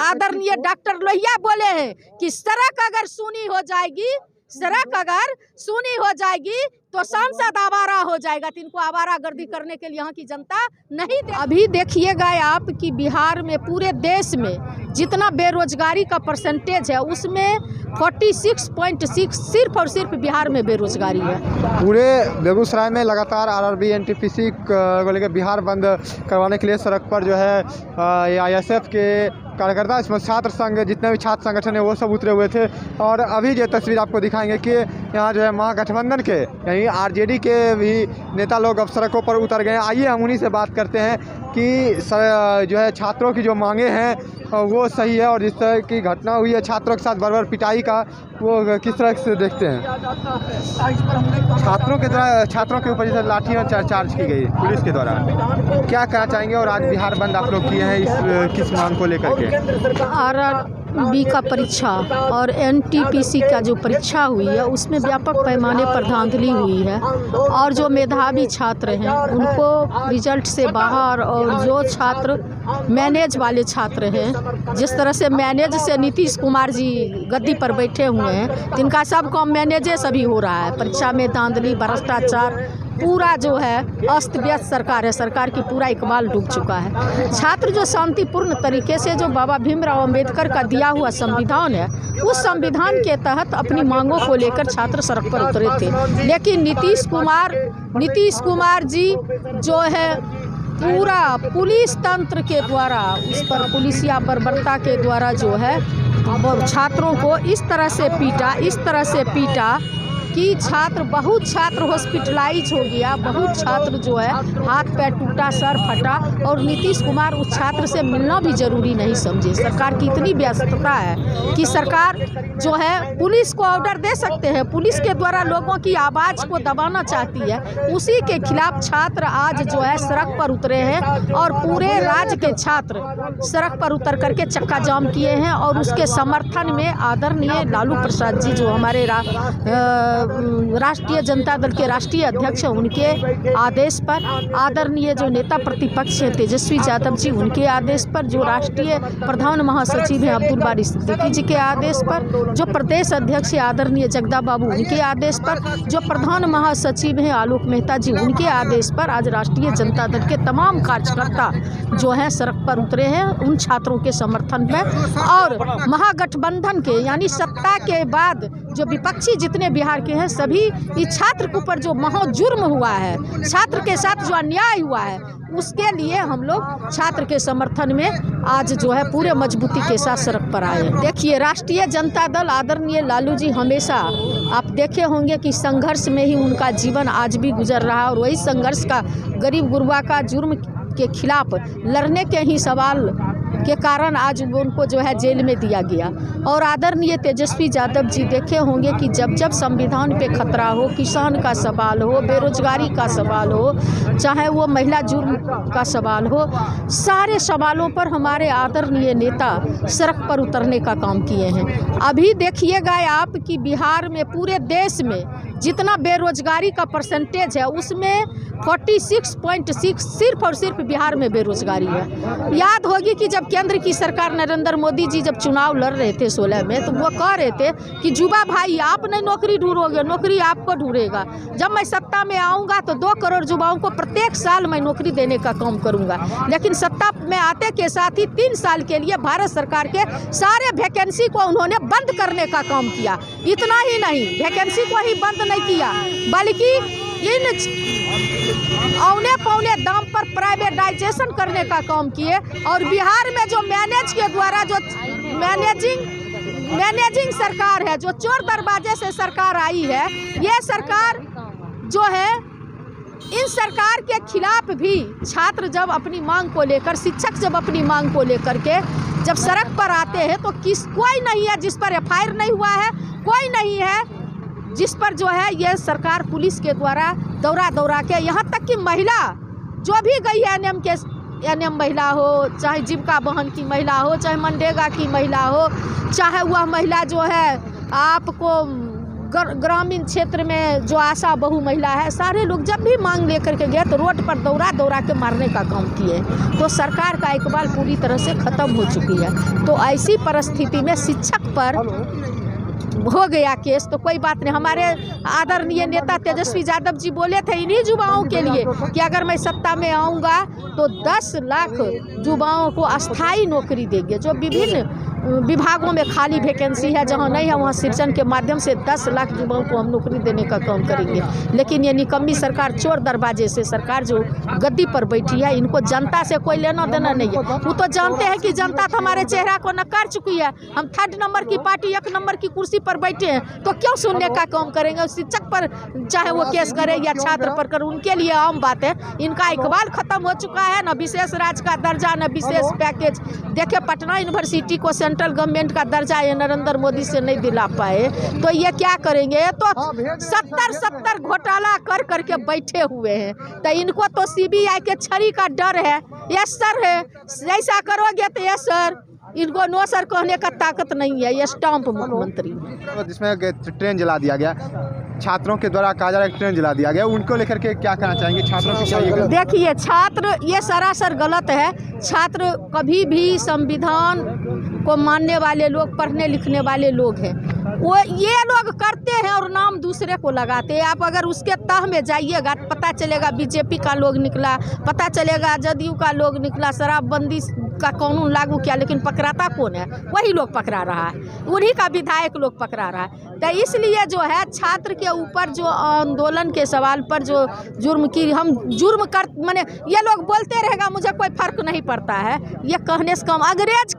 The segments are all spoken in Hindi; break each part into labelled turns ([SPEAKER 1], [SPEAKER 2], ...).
[SPEAKER 1] आदरणीय डॉक्टर लोहिया बोले हैं कि सड़क अगर सूनी हो जाएगी तो सांसद आवारा हो जाएगा। तो इनको आवारागर्दी करने के लिए यहाँ की जनता नहीं दे। अभी देखिएगा आप कि बिहार में पूरे देश में जितना बेरोजगारी का परसेंटेज है उसमें 46.6 सिर्फ और सिर्फ बिहार में बेरोजगारी है।
[SPEAKER 2] पूरे बेगूसराय में लगातार आरआरबी एनटीपीसी को लेकर बिहार बंद करवाने के लिए सड़क पर जो है आईएसएफ के कार्यकर्ता, इसमें छात्र संघ, जितने भी छात्र संगठन है वो सब उतरे हुए थे। और अभी जो तस्वीर आपको दिखाएंगे कि यहाँ जो है महागठबंधन के यानी आरजेडी के भी नेता लोग अब सड़कों पर उतर गए। आइए हम उन्हीं से बात करते हैं कि जो है छात्रों की जो मांगे हैं वो सही है और जिस तरह की घटना हुई है छात्रों के साथ बर्बर पिटाई का, वो किस तरह से देखते हैं। छात्रों के ऊपर जैसे लाठियाँ चार्ज की गई पुलिस के द्वारा, क्या कहना चाहेंगे। और आज बिहार बंद आप लोग किए हैं इस किस मांग को लेकर के।
[SPEAKER 1] आरआरबी का परीक्षा और एनटीपीसी का जो परीक्षा हुई है उसमें व्यापक पैमाने पर धांधली हुई है और जो मेधावी छात्र हैं उनको रिजल्ट से बाहर, और जो छात्र मैनेज वाले छात्र हैं, जिस तरह से मैनेज से नीतीश कुमार जी गद्दी पर बैठे हुए हैं, जिनका सब काम मैनेजे सभी हो रहा है। परीक्षा में धांधली, भ्रष्टाचार, पूरा जो है अस्त व्यस्त सरकार है, सरकार की पूरा इकबाल डूब चुका है। छात्र जो शांतिपूर्ण तरीके से जो बाबा भीमराव अंबेडकर का दिया हुआ संविधान है, उस संविधान के तहत अपनी मांगों को लेकर छात्र सड़क पर उतरे थे। लेकिन नीतीश कुमार जी जो है पूरा पुलिस तंत्र के द्वारा, उस पर पुलिसिया बर्बरता के द्वारा जो है छात्रों को इस तरह से पीटा कि बहुत छात्र हॉस्पिटलाइज हो गया, बहुत छात्र जो है हाथ पैर टूटा, सर फटा। और नीतीश कुमार उस छात्र से मिलना भी जरूरी नहीं समझे। सरकार की इतनी व्यस्तता है कि सरकार जो है पुलिस को ऑर्डर दे सकते हैं, पुलिस के द्वारा लोगों की आवाज़ को दबाना चाहती है। उसी के खिलाफ छात्र आज जो है सड़क पर उतरे हैं और पूरे राज्य के छात्र सड़क पर उतर करके चक्का जाम किए हैं। और उसके समर्थन में आदरणीय लालू प्रसाद जी जो हमारे राष्ट्रीय जनता दल के राष्ट्रीय अध्यक्ष हैं, उनके आदेश पर, आदरणीय जो नेता प्रतिपक्ष हैं तेजस्वी यादव जी, उनके आदेश पर, जो राष्ट्रीय प्रधान महासचिव हैं अब्दुल बारी सिद्दीकी जी के आदेश पर, जो प्रदेश अध्यक्ष आदरणीय जगदा बाबू उनके आदेश पर, जो प्रधान महासचिव हैं आलोक मेहता जी उनके आदेश पर आज राष्ट्रीय जनता दल के तमाम कार्यकर्ता जो हैं सड़क पर उतरे हैं उन छात्रों के समर्थन में। और महागठबंधन के यानी सत्ता के बाद जो विपक्षी जितने बिहार के हैं सभी इस छात्र के ऊपर जो महाजुर्म हुआ है, छात्र के साथ जो अन्याय हुआ है, उसके लिए हम लोग छात्र के समर्थन में आज जो है पूरे मजबूती के साथ सड़क पर आए। देखिए राष्ट्रीय जनता दल आदरणीय लालू जी हमेशा आप देखे होंगे कि संघर्ष में ही उनका जीवन आज भी गुजर रहा है और वही संघर्ष का गरीब गुरबा का जुर्म के खिलाफ लड़ने के ही सवाल के कारण आज उनको जो है जेल में दिया गया। और आदरणीय तेजस्वी यादव जी देखे होंगे कि जब जब संविधान पे खतरा हो, किसान का सवाल हो, बेरोजगारी का सवाल हो, चाहे वो महिला जुर्म का सवाल हो, सारे सवालों पर हमारे आदरणीय नेता सड़क पर उतरने का काम किए हैं। अभी देखिएगा आप कि बिहार में पूरे देश में जितना बेरोजगारी का परसेंटेज है उसमें 46.6 सिर्फ और सिर्फ बिहार में बेरोजगारी है। याद होगी कि जब केंद्र की सरकार नरेंद्र मोदी जी जब चुनाव लड़ रहे थे 16 में, तो वो कह रहे थे कि युवा भाई आप नहीं नौकरी ढूंढोगे, नौकरी आपको ढूंढेगा। जब मैं सत्ता में आऊँगा तो 2 करोड़ युवाओं को प्रत्येक साल मैं नौकरी देने का काम करूँगा। लेकिन सत्ता में आते के साथ ही 3 साल के लिए भारत सरकार के सारे वैकेंसी को उन्होंने बंद करने का काम किया। इतना ही नहीं, वैकेंसी को ही बंद नहीं किया बल्कि इन औने पौने दाम पर प्राइवेटाइजेशन करने का काम किए। और बिहार में जो मैनेज के द्वारा जो मैनेजिंग सरकार है, जो चोर दरवाजे से सरकार आई है, ये सरकार जो है, इन सरकार के खिलाफ भी छात्र जब अपनी मांग को लेकर, शिक्षक जब अपनी मांग को लेकर के जब सड़क पर आते हैं तो कोई नहीं है जिस पर एफआईआर नहीं हुआ है, कोई नहीं है जिस पर जो है ये सरकार पुलिस के द्वारा दौरा के, यहाँ तक कि महिला जो भी गई है एनएम महिला हो, चाहे जीविका बहन की महिला हो, चाहे मनरेगा की महिला हो, चाहे वह महिला जो है आपको ग्रामीण क्षेत्र में जो आशा बहु महिला है, सारे लोग जब भी मांग लेकर के गए तो रोड पर दौड़ा दौड़ा के मारने का काम किए। तो सरकार का इकबाल पूरी तरह से ख़त्म हो चुकी है। तो ऐसी परिस्थिति में शिक्षक पर हो गया केस तो कोई बात नहीं। हमारे आदरणीय नेता तेजस्वी यादव जी बोले थे इन्हीं युवाओं के लिए कि अगर मैं सत्ता में आऊँगा तो 10 लाख युवाओं को अस्थाई नौकरी देंगे। जो विभिन्न विभागों में खाली वैकेंसी है, जहाँ नहीं है वहाँ सृजन के माध्यम से 10 लाख युवाओं को हम नौकरी देने का काम करेंगे। लेकिन ये निकम्मी सरकार, चोर दरवाजे से सरकार जो गद्दी पर बैठी है, इनको जनता से कोई लेना देना नहीं है। वो तो जानते हैं कि जनता तो हमारे चेहरा को नकार चुकी है। हम 3rd नंबर की पार्टी 1 नंबर की कुर्सी पर बैठे हैं, तो क्यों सुनने का काम करेंगे। शिक्षक पर चाहे वो केस करे या छात्र पर करे, उनके लिए आम बात है। इनका इकबाल खत्म हो चुका है। न विशेष राज्य का दर्जा, न विशेष पैकेज। देखिए पटना यूनिवर्सिटी को सेंट्रल गवर्नमेंट का दर्जा ये नरेंद्र मोदी से नहीं दिला पाए, तो ये क्या करेंगे। तो 70 घोटाला कर करके बैठे हुए हैं। तो इनको तो CBI के छड़ी का डर है। यस सर है, ऐसा करोगे तो यस सर। इनको नो सर कहने का ताकत नहीं है। ये स्टाम्प मुख्यमंत्री है।
[SPEAKER 2] जिसमें ट्रेन जला दिया गया, छात्रों के द्वारा कहा जा रहा है ट्रेन जला दिया गया, उनको लेकर के क्या कहना चाहेंगे। छात्रों की चाहिए,
[SPEAKER 1] देखिए छात्र ये सरासर गलत है। छात्र कभी भी संविधान को मानने वाले लोग, पढ़ने लिखने वाले लोग हैं। वो ये लोग करते हैं और नाम दूसरे को लगाते हैं। आप अगर उसके तह में जाइएगा पता चलेगा बीजेपी का लोग निकला, पता चलेगा जदयू का लोग निकला, शराबबंदी का कानून लागू किया, लेकिन पकड़ाता कौन है। वही लोग पकड़ा रहा है, उन्हीं का विधायक लोग पकड़ा रहा है। तो इसलिए जो है छात्र के ऊपर जो आंदोलन के सवाल पर जो जुर्म की हम जुर्म कर माने ये लोग बोलते रहेगा मुझे कोई फर्क नहीं पड़ता है। ये कहने से कम अंग्रेज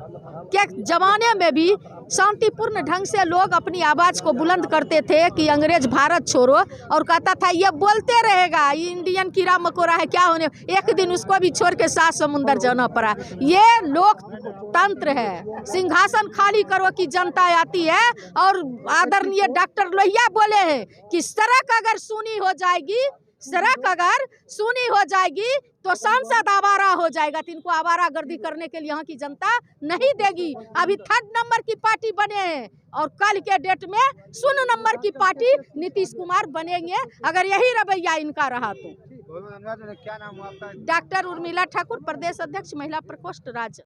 [SPEAKER 1] के ज़माने में भी शांतिपूर्ण ढंग से लोग अपनी आवाज़ को बुलंद करते थे कि अंग्रेज भारत छोड़ो, और कहता था ये बोलते रहेगा इंडियन कीड़ा मकोड़ा है क्या होने। एक दिन उसको भी छोड़ के 7 समुंदर जाना पड़ा। ये लोकतंत्र है। सिंहासन खाली करो कि जनता आती है। और आदरणीय डॉक्टर लोहिया बोले हैं कि सड़क अगर सूनी हो जाएगी, सड़क अगर सूनी हो जाएगी तो सांसद आवारा हो जाएगा। तो इनको आवारागर्दी करने के लिए यहाँ की जनता नहीं देगी। अभी 3rd नंबर की पार्टी बने हैं और कल के डेट में 0 नंबर की पार्टी नीतीश कुमार बनेंगे, अगर यही रवैया इनका रहा तो।
[SPEAKER 2] क्या नाम हुआ आपका?
[SPEAKER 1] डॉक्टर उर्मिला ठाकुर, प्रदेश अध्यक्ष महिला प्रकोष्ठ राज्य।